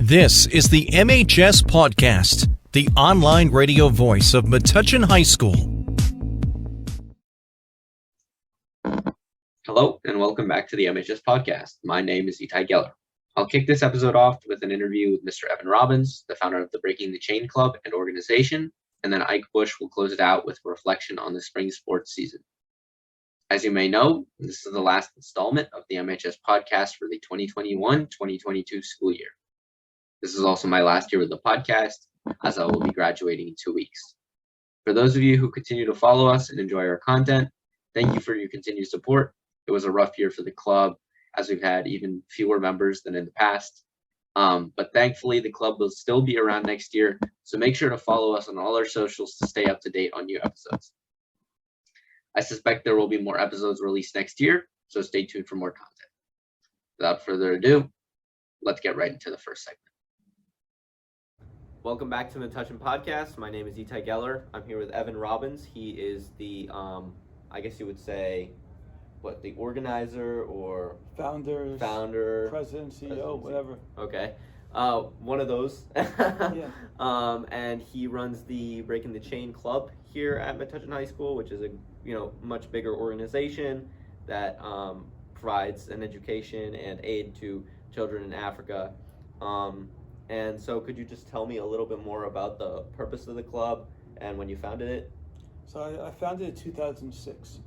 This is the MHS Pawdcast, the online radio voice of Metuchen High School. Hello, and welcome back to the MHS Podcast. My name is Itai Geller. I'll kick this episode off with an interview with Mr. Evan Robbins, the founder of the Breaking the Chain Club and organization, and then Ike Busch will close it out with a reflection on the spring sports season. As you may know, this is the last installment of the MHS Podcast for the 2021-2022 school year. This is also my last year with the podcast, as I will be graduating in 2 weeks. For those of you who continue to follow us and enjoy our content, thank you for your continued support. It was a rough year for the club, as we've had even fewer members than in the past. But thankfully, the club will still be around next year, so make sure to follow us on all our socials to stay up to date on new episodes. I suspect there will be more episodes released next year, so stay tuned for more content. Without further ado, let's get right into the first segment. Welcome back to the Metuchen Podcast. My name is Itai Geller. I'm here with Evan Robbins. He is the, I guess you would say, the organizer or founder, president, CEO, whatever. Okay, one of those. Yeah. And he runs the Breaking the Chain Club here at Metuchen High School, which is a much bigger organization that provides an education and aid to children in Africa. And so could you just tell me a little bit more about the purpose of the club and when you founded it? So I founded it in 2006.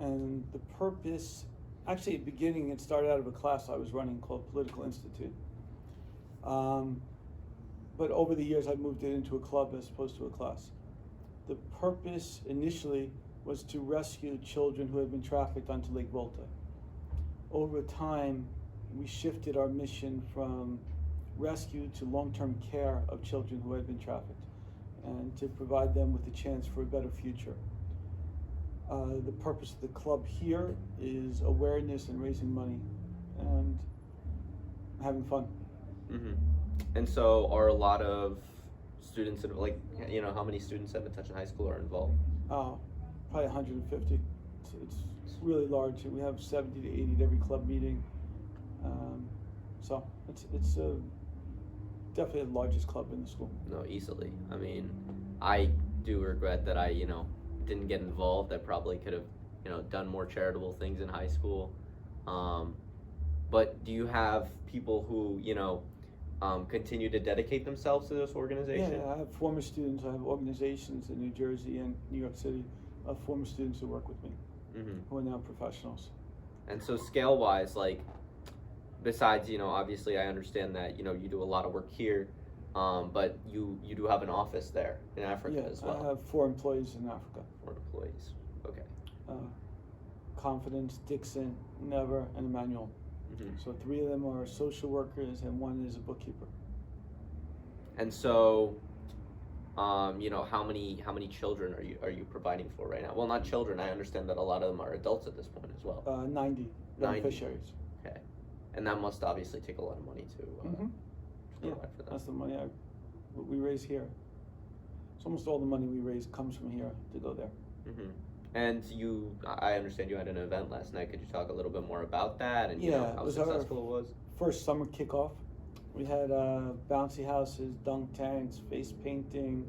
And the purpose, actually at the beginning, it started out of a class I was running called Political Institute. But over the years, I moved it into a club as opposed to a class. The purpose initially was to rescue children who had been trafficked onto Lake Volta. Over time, we shifted our mission from rescue to long-term care of children who had been trafficked and to provide them with a chance for a better future. The purpose of the club here is awareness and raising money and having fun. Mm-hmm. And so are a lot of students, how many students at Metuchen High School are involved? Probably 150. It's really large. We have 70 to 80 at every club meeting. So it's definitely the largest club in the school. No, easily. I mean, I do regret that I, didn't get involved. I probably could have, done more charitable things in high school. But do you have people who, continue to dedicate themselves to this organization? Yeah, I have former students. I have organizations in New Jersey and New York City of former students who work with me, mm-hmm. who are now professionals. And so scale-wise, besides, obviously I understand that, you do a lot of work here, but you do have an office there in Africa as well. I have 4 employees in Africa. 4 employees, okay. Confidence, Dixon, Never, and Emmanuel. Mm-hmm. So 3 of them are social workers and 1 is a bookkeeper. And so, how many children are you providing for right now? Well, not children. I understand that a lot of them are adults at this point as well. 90 beneficiaries. Okay, and that must obviously take a lot of money to provide for them. That's the money we raise here. So almost all the money we raise comes from here to go there. Mm-hmm. And I understand you had an event last night. Could you talk a little bit more about that and how successful it was? First summer kickoff. We had bouncy houses, dunk tanks, face painting,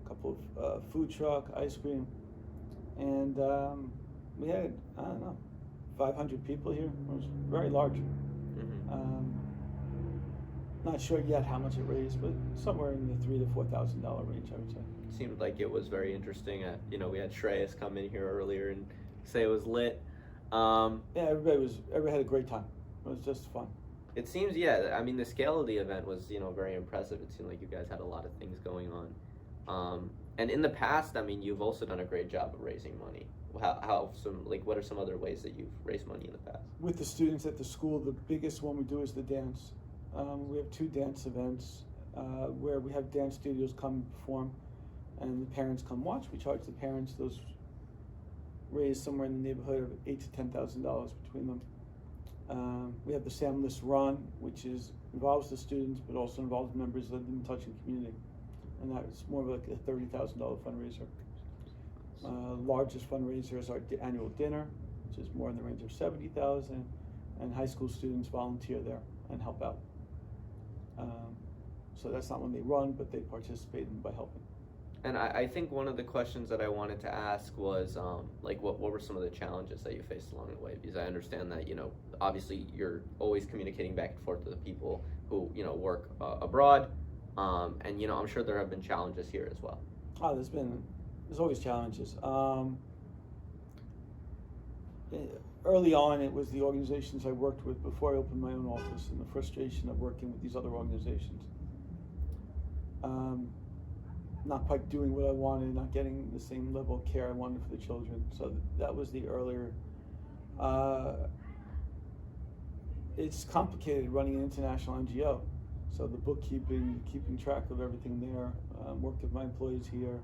a couple of food truck, ice cream, and we had 500 people here. It was very large. Mm-hmm. Not sure yet how much it raised, but somewhere in the $3,000 to $4,000 range, I would say. It seemed like it was very interesting. We had Shreyas come in here earlier and say it was lit. Everybody had a great time. It was just fun. It seems, the scale of the event was, very impressive. It seemed like you guys had a lot of things going on. And in the past, you've also done a great job of raising money. What are some other ways that you've raised money in the past? With the students at the school, the biggest one we do is the dance. We have 2 dance events where we have dance studios come perform and the parents come watch. We charge the parents. Those raise somewhere in the neighborhood of $8,000 to $10,000 between them. We have the Samless Run, which involves the students but also involves members of the Metuchen community, and that's more like a $30,000 fundraiser. Largest fundraiser is our annual dinner, which is more in the range of $70,000, and high school students volunteer there and help out. So that's not when they run, but they participate by helping. And I think one of the questions that I wanted to ask was, like, what were some of the challenges that you faced along the way? Because I understand that, obviously you're always communicating back and forth to the people who, work abroad. And, I'm sure there have been challenges here as well. Oh, there's always challenges. Early on, it was the organizations I worked with before I opened my own office, and the frustration of working with these other organizations. Not quite doing what I wanted, not getting the same level of care I wanted for the children. So that was the earlier. It's complicated running an international NGO. So the bookkeeping, keeping track of everything there, work with my employees here.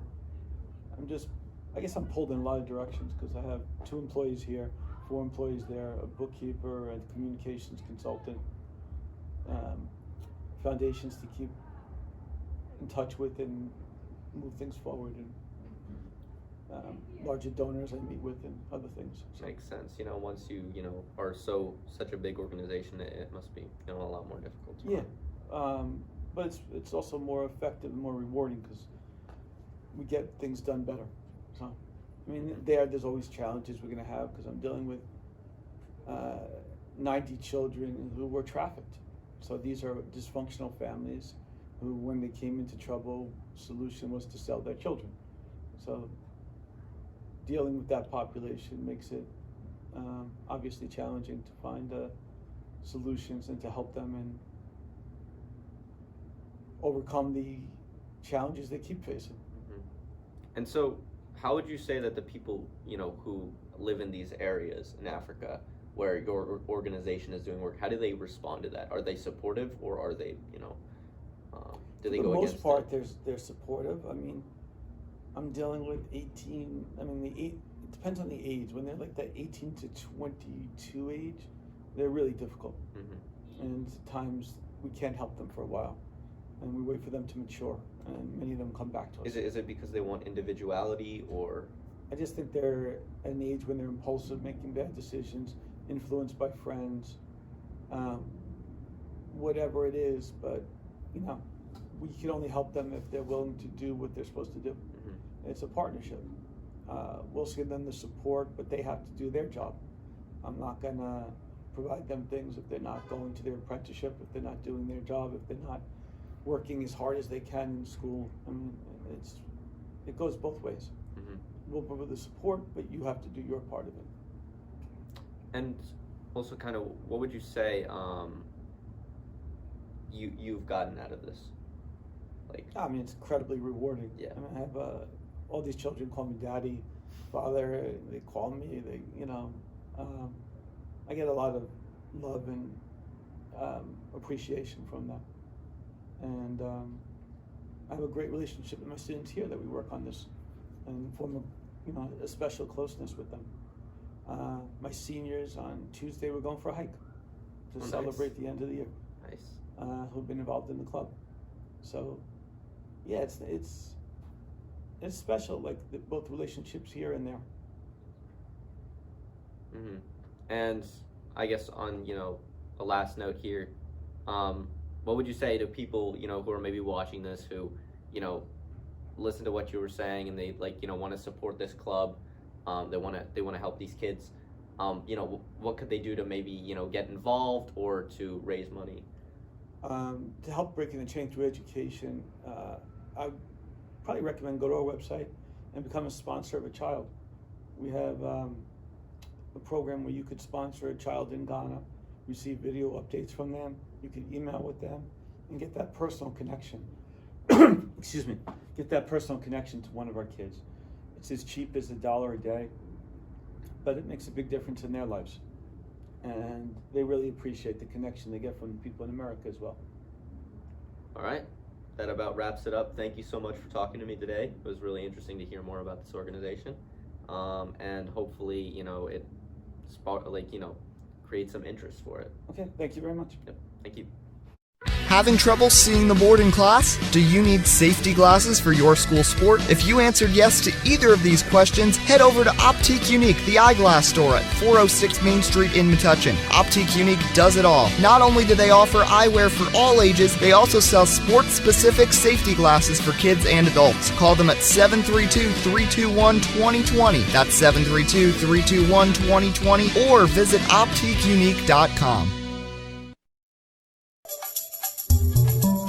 I guess I'm pulled in a lot of directions because I have 2 employees here, 4 employees there, a bookkeeper, and communications consultant, foundations to keep in touch with and move things forward, and larger donors I meet with and other things. So. Makes sense. Once you, are such a big organization, it must be, a lot more difficult to run. But it's also more effective and more rewarding because we get things done better. So, I mean, there's always challenges we're going to have because I'm dealing with 90 children who were trafficked. So these are dysfunctional families who, when they came into trouble, solution was to sell their children. So dealing with that population makes it obviously challenging to find solutions and to help them and overcome the challenges they keep facing. Mm-hmm. And so how would you say that the people, who live in these areas in Africa where your organization is doing work, how do they respond to that? Are they supportive, or are they, do they go against it? For the most part, they're supportive. I mean, I'm dealing with 18, it depends on the age. When they're like that 18 to 22 age, they're really difficult. Mm-hmm. And at times we can't help them for a while. And we wait for them to mature, and many of them come back to us. Is it because they want individuality, or? I just think they're at an age when they're impulsive, making bad decisions, influenced by friends, whatever it is. But we can only help them if they're willing to do what they're supposed to do. Mm-hmm. It's a partnership. We'll give them the support, but they have to do their job. I'm not gonna provide them things if they're not going to their apprenticeship, if they're not doing their job, if they're not working as hard as they can in school. I mean, it goes both ways. Mm-hmm. We'll provide the support, but you have to do your part of it. And also, kind of, what would you say you've gotten out of this? Like, I mean, it's incredibly rewarding. Yeah. I mean, I have all these children call me daddy, father. They call me. I get a lot of love and appreciation from them. And I have a great relationship with my students here that we work on this and form a special closeness with them. My seniors on Tuesday, we're going for a hike to celebrate the end of the year. Nice. Who've been involved in the club. So, yeah, it's special, like both relationships here and there. Mm-hmm. And I guess on, a last note here, what would you say to people, who are maybe watching this, who, listen to what you were saying and they want to support this club, they want to help these kids, what could they do to maybe, get involved or to raise money? To help breaking the chain through education, I would probably recommend go to our website and become a sponsor of a child. We have a program where you could sponsor a child in Ghana, receive video updates from them, you can email with them, and get that personal connection. Excuse me. Get that personal connection to one of our kids. It's as cheap as $1 a day, but it makes a big difference in their lives. And they really appreciate the connection they get from people in America as well. All right. That about wraps it up. Thank you so much for talking to me today. It was really interesting to hear more about this organization. And hopefully, it create some interest for it. Okay, thank you very much. Yep. Thank you. Having trouble seeing the board in class? Do you need safety glasses for your school sport? If you answered yes to either of these questions, head over to Optique Unique, the eyeglass store at 406 Main Street in Metuchen. Optique Unique does it all. Not only do they offer eyewear for all ages, they also sell sports-specific safety glasses for kids and adults. Call them at 732-321-2020. That's 732-321-2020, or visit OptiqueUnique.com.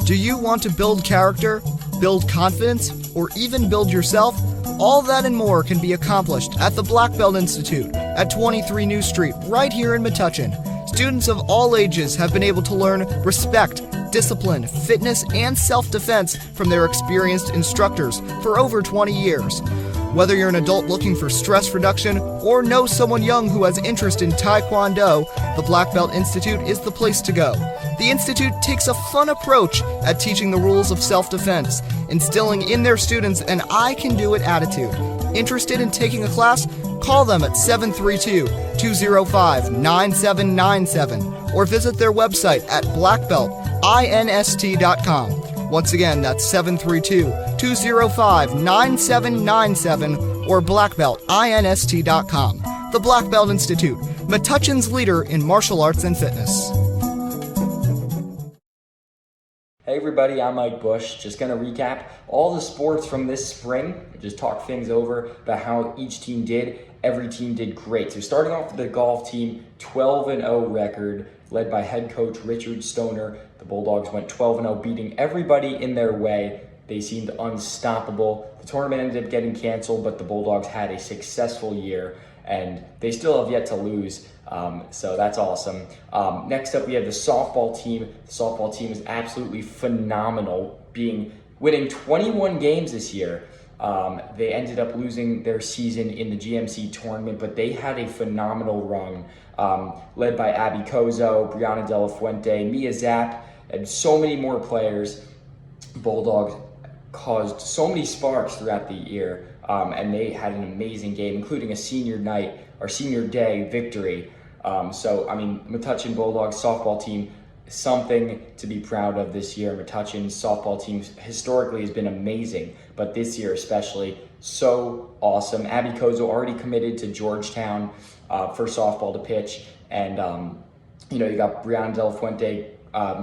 Do you want to build character, build confidence, or even build yourself? All that and more can be accomplished at the Black Belt Institute at 23 New Street, right here in Metuchen. Students of all ages have been able to learn respect, discipline, fitness, and self-defense from their experienced instructors for over 20 years. Whether you're an adult looking for stress reduction or know someone young who has interest in Taekwondo, the Black Belt Institute is the place to go. The Institute takes a fun approach at teaching the rules of self-defense, instilling in their students an I-can-do-it attitude. Interested in taking a class? Call them at 732-205-9797 or visit their website at blackbeltinst.com. Once again, that's 732-205-9797 or blackbeltinst.com. The Black Belt Institute, Metuchen's leader in martial arts and fitness. Hey everybody, I'm Ike Busch. Just going to recap all the sports from this spring. Just talk things over about how each team did. Every team did great. So starting off with the golf team, 12-0 record led by head coach Richard Stoner. The Bulldogs went 12-0, beating everybody in their way. They seemed unstoppable. The tournament ended up getting canceled, but the Bulldogs had a successful year, and they still have yet to lose. So that's awesome. Next up, we have the softball team. The softball team is absolutely phenomenal, winning 21 games this year. They ended up losing their season in the GMC tournament, but they had a phenomenal run, led by Abby Kozo, Brianna De La Fuente, Mia Zapp, and so many more players. Bulldogs caused so many sparks throughout the year, and they had an amazing game, including a senior day victory. Metuchen Bulldogs softball team, something to be proud of this year. Metuchen's softball team historically has been amazing, but this year especially, so awesome. Abby Kozo already committed to Georgetown for softball to pitch, and you got Brianna De La Fuente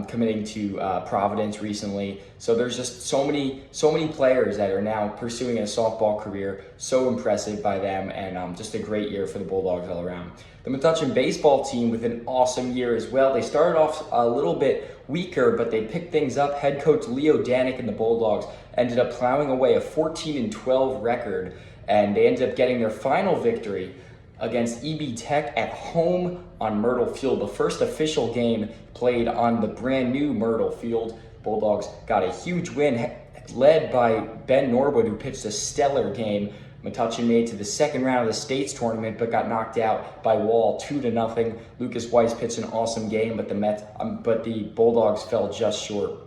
committing to Providence recently. So there's just so many players that are now pursuing a softball career. So impressive by them, and just a great year for the Bulldogs all around. The Metuchen baseball team with an awesome year as well. They started off a little bit weaker, but they picked things up. Head coach Leo Danik and the Bulldogs ended up plowing away a 14-12 record, and they ended up getting their final victory against EB Tech at home on Myrtle Field, the first official game played on the brand new Myrtle Field. Bulldogs got a huge win led by Ben Norwood, who pitched a stellar game. Metuchen made to the second round of the states tournament, but got knocked out by Wall 2-0. Lucas Weiss pitched an awesome game, but the Bulldogs fell just short.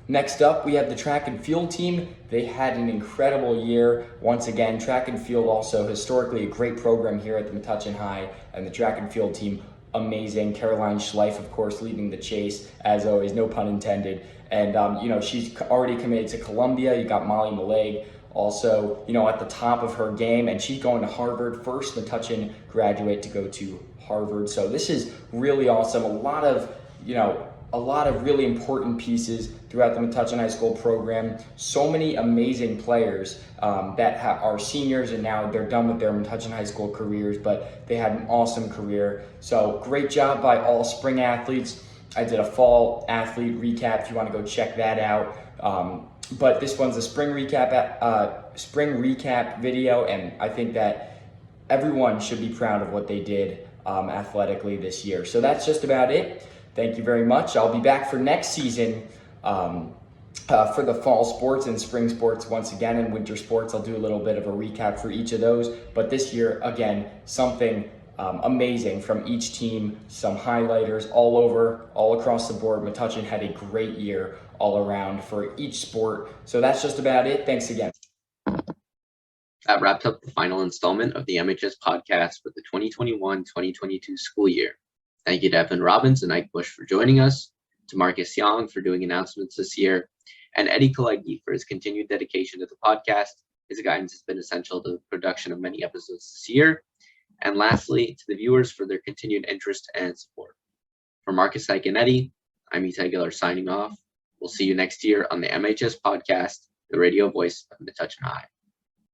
Next up, we have the track and field team. They had an incredible year. Once again, track and field also historically a great program here at the Metuchen High, and the track and field team, amazing. Caroline Schleif, of course, leading the chase, as always, no pun intended. And, she's already committed to Columbia. You got Molly Maleg also, at the top of her game, and she's going to Harvard, first Metuchen graduate to go to Harvard. So this is really awesome. A lot of really important pieces throughout the Metuchen High School program. So many amazing players that are seniors, and now they're done with their Metuchen High School careers, but they had an awesome career. So great job by all spring athletes. I did a fall athlete recap if you want to go check that out. But this one's a spring recap video, and I think that everyone should be proud of what they did athletically this year. So that's just about it. Thank you very much. I'll be back for next season for the fall sports and spring sports once again, and winter sports. I'll do a little bit of a recap for each of those. But this year, again, something amazing from each team, some highlighters all across the board. Metuchen had a great year all around for each sport. So that's just about it. Thanks again. That wrapped up the final installment of the MHS podcast for the 2021-2022 school year. Thank you to Evan Robbins and Ike Busch for joining us. to Marcus Iong for doing announcements this year, and Eddie Kalegi for his continued dedication to the podcast. His guidance has been essential to the production of many episodes this year. And lastly, to the viewers for their continued interest and support. For Marcus, Ike, and Eddie, I'm Itai Geller signing off. We'll see you next year on the MHS Podcast, the radio voice of Metuchen High.